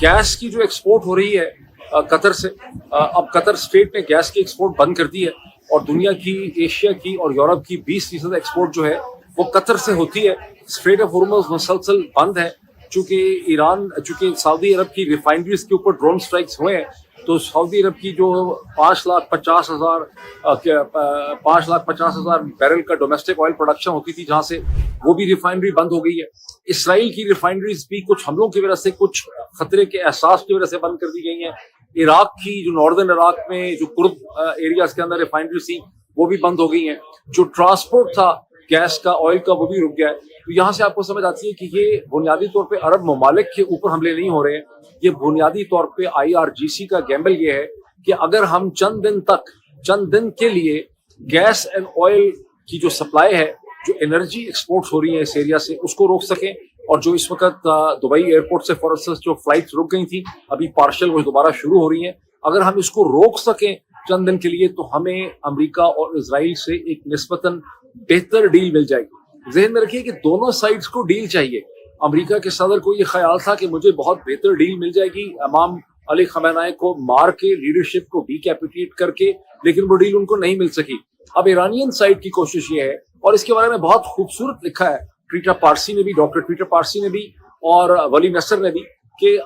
Gas की जो export हो रही है कतर से, अब कतर स्टेट ने गैस की एक्सपोर्ट बंद कर दी है और दुनिया की, एशिया की और यूरोप की 20% एक्सपोर्ट जो है वो कतर से होती है। स्ट्रेट ऑफ हॉर्मुज़ मुसलसल बंद है चूंकि सऊदी अरब की रिफाइनरीज के ऊपर ड्रोन स्ट्राइक्स हुए हैं, तो सऊदी अरब की जो 5,50,000 बैरल का डोमेस्टिक ऑयल प्रोडक्शन होती थी जहां से, वो भी रिफाइनरी बंद हो गई है। इसराइल की रिफाइनरीज भी कुछ हमलों की वजह से, कुछ खतरे के एहसास की वजह से बंद कर दी गई हैं। इराक की जो नॉर्दर्न इराक में जो कुर्द एरियाज के अंदर रिफाइनरीज थी वो भी बंद हो गई हैं। जो ट्रांसपोर्ट था गैस का, ऑयल का, वो भी रुक गया है। तो यहाँ से आपको समझ आती है कि ये बुनियादी तौर पे अरब ममालिक के ऊपर हमले नहीं हो रहे हैं, ये बुनियादी तौर पे IRGC का गैम्बल ये है कि अगर हम चंद दिन के लिए गैस एंड ऑयल की जो सप्लाई है, जो एनर्जी एक्सपोर्ट हो रही है इस एरिया से, उसको रोक सकें। और जो इस वक्त दुबई एयरपोर्ट से फॉर इंस्टेंस जो फ्लाइट्स रुक गई थी, अभी पार्शियल वो दोबारा शुरू हो रही हैं, अगर हम इसको रोक सकें चंद दिन के लिए, तो हमें अमेरिका और इजराइल से एक निस्बतन बेहतर डील मिल जाएगी। ज़हन में रखिए कि दोनों साइड्स को डील चाहिए। अमेरिका के सदर को ये ख्याल था कि मुझे बहुत बेहतर डील मिल जाएगी इमाम अली खमेनाई को मार के, लीडरशिप को डिकैपिटेट करके, लेकिन वो डील उनको नहीं मिल सकी। अब ईरानियन साइड की कोशिश ये है, और इसके बारे में बहुत खूबसूरत लिखा है डॉक्टर ट्विटर पारसी ने भी और वली नसर ने भी, कि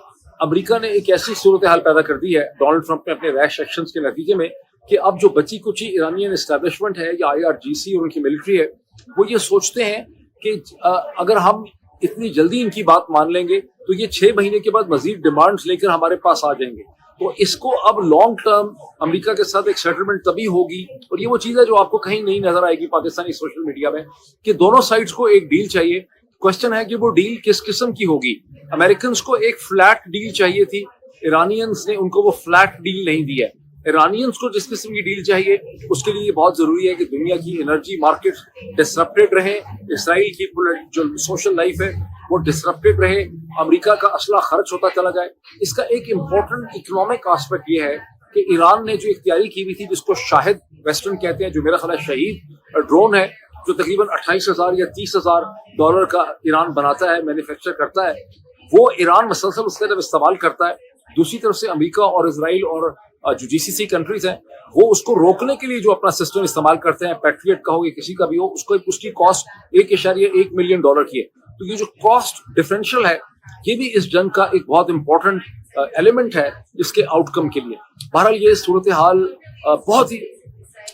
अमेरिका ने एक ऐसी सूरत हाल पैदा कर दी है डोनाल्ड ट्रंप ने अपने रैश एक्शंस के नतीजे में, कि अब जो बची कुची ईरानियन एस्टेब्लिशमेंट है या IRGC और उनकी मिलिट्री है, वो ये सोचते हैं कि अगर हम इतनी जल्दी इनकी बात मान लेंगे तो ये 6 महीने के बाद मजीद डिमांड्स लेकर हमारे पास आ जाएंगे। तो इसको अब लॉन्ग टर्म अमेरिका के साथ एक सेटलमेंट तभी होगी, और ये वो चीज़ है जो आपको कहीं नहीं नजर आएगी पाकिस्तानी सोशल मीडिया में, कि दोनों साइड्स को एक डील चाहिए। क्वेश्चन है कि वो डील किस किस्म की होगी। अमेरिकन को एक फ्लैट डील चाहिए थी, ईरानियंस ने उनको वो फ्लैट डील नहीं दी है। ईरानियंस को जिस किस्म की डील चाहिए, उसके लिए बहुत जरूरी है कि दुनिया की एनर्जी मार्केट डिसरप्टेड रहे, इसराइल की जो सोशल लाइफ है वो डिसरप्टेड रहे, अमेरिका का असला खर्च होता चला जाए। इसका एक इम्पोर्टेंट इकोनॉमिक एस्पेक्ट ये है कि ईरान ने जो इख्तियारी की हुई थी, जिसको शाहिद वेस्टर्न कहते हैं, जो मेरा ख्याल है शहीद ड्रोन है, जो तकरीबन 28,000 या $30,000 का ईरान बनाता है, मैन्युफैक्चर करता है, वो ईरान मसलसल उसका जब इस्तेमाल करता है, दूसरी तरफ से अमेरिका और इसराइल और जो GCC कंट्रीज हैं, वो उसको रोकने के लिए जो अपना सिस्टम इस्तेमाल करते हैं, पैट्रियट का हो या किसी का भी हो, उसकी कॉस्ट $1.1 मिलियन की है। तो ये जो कॉस्ट डिफरेंशियल है, ये भी इस जंग का एक बहुत इंपॉर्टेंट एलिमेंट है इसके आउटकम के लिए। बहरहाल ये सूरत हाल बहुत ही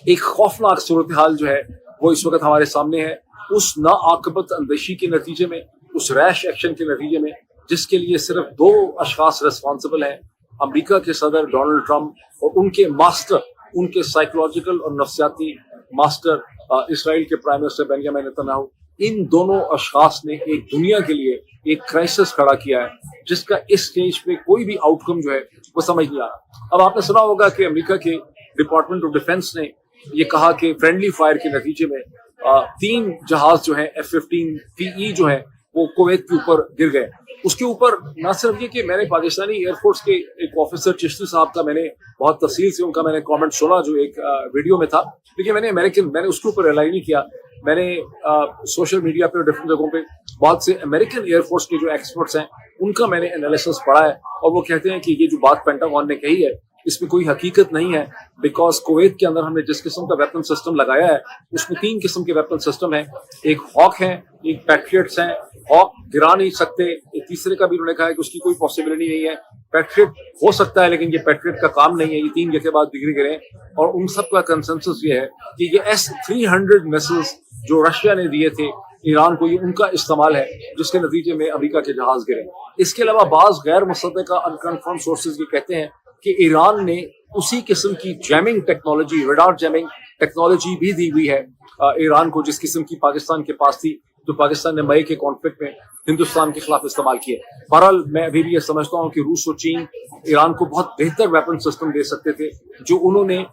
एक खौफनाक सूरत हाल जो है वो इस वक्त हमारे सामने है, उस नाआकबत अंदेशी के नतीजे में, उस रैश एक्शन के नतीजे में, जिसके लिए सिर्फ 2 अशखास रिस्पॉन्सिबल हैं, अमेरिका के सदर डोनाल्ड ट्रंप और उनके मास्टर, उनके साइकोलॉजिकल और नफ्सियाती मास्टर इसराइल के प्राइम मिनिस्टर बेंजामिन नेतन्याहू। इन दोनों अशखास ने एक दुनिया के लिए एक क्राइसिस खड़ा किया है, जिसका इस स्टेज पे कोई भी आउटकम जो है वो समझ नहीं आ रहा। अब आपने सुना होगा कि अमेरिका के डिपार्टमेंट ऑफ डिफेंस ने ये कहा कि फ्रेंडली फायर के नतीजे में 3 जहाज जो है F-15PE जो है वो कुवैत के ऊपर गिर गए। उसके ऊपर न सिर्फ ये कि मैंने पाकिस्तानी एयरफोर्स के एक ऑफिसर चिश्ती साहब का मैंने बहुत तफसील से उनका मैंने कमेंट सुना जो एक वीडियो में था, लेकिन मैंने उसके ऊपर रिलाई नहीं किया। मैंने सोशल मीडिया पे और डिफरेंट जगहों पे बहुत से अमेरिकन एयरफोर्स के जो एक्सपर्ट्स हैं उनका मैंने एनालिसिस पढ़ा है, और वो कहते हैं कि ये जो बात पेंटागन ने कही है इसमें कोई हकीकत नहीं है, बिकॉज कुवैत के अंदर हमने जिस किस्म का वेपन सिस्टम लगाया है उसमें 3 किस्म के वेपन सिस्टम हैं। एक हॉक है, एक पैट्रियट्स हैं। हॉक गिरा नहीं सकते, एक तीसरे का भी उन्होंने कहा है कि उसकी कोई पॉसिबिलिटी नहीं है। पैट्रियट हो सकता है लेकिन ये पैट्रियट का काम नहीं है, ये 3 के बाद बिगड़ गए। और उन सब का कंसेंसस ये है कि ये S-300 मिसाइल्स जो रशिया ने दिए थे ईरान को, ये उनका इस्तेमाल है, जिसके नतीजे में अमेरिका के जहाज गिरे। इसके अलावा बाज गैर मुसद्दक़ा अनकन्फर्म सोर्सेज ये कहते हैं कि ईरान ने उसी किस्म की jamming technology, radar jamming technology भी दी हुई है ईरान को, जिस किस्म की पाकिस्तान के पास थी, जो पाकिस्तान ने मई के कॉन्फ्लिक्ट में हिंदुस्तान के खिलाफ इस्तेमाल किए। बहरहाल मैं अभी भी ये समझता हूँ कि रूस और चीन ईरान को बहुत बेहतर वेपन सिस्टम दे सकते थे, जो उन्होंने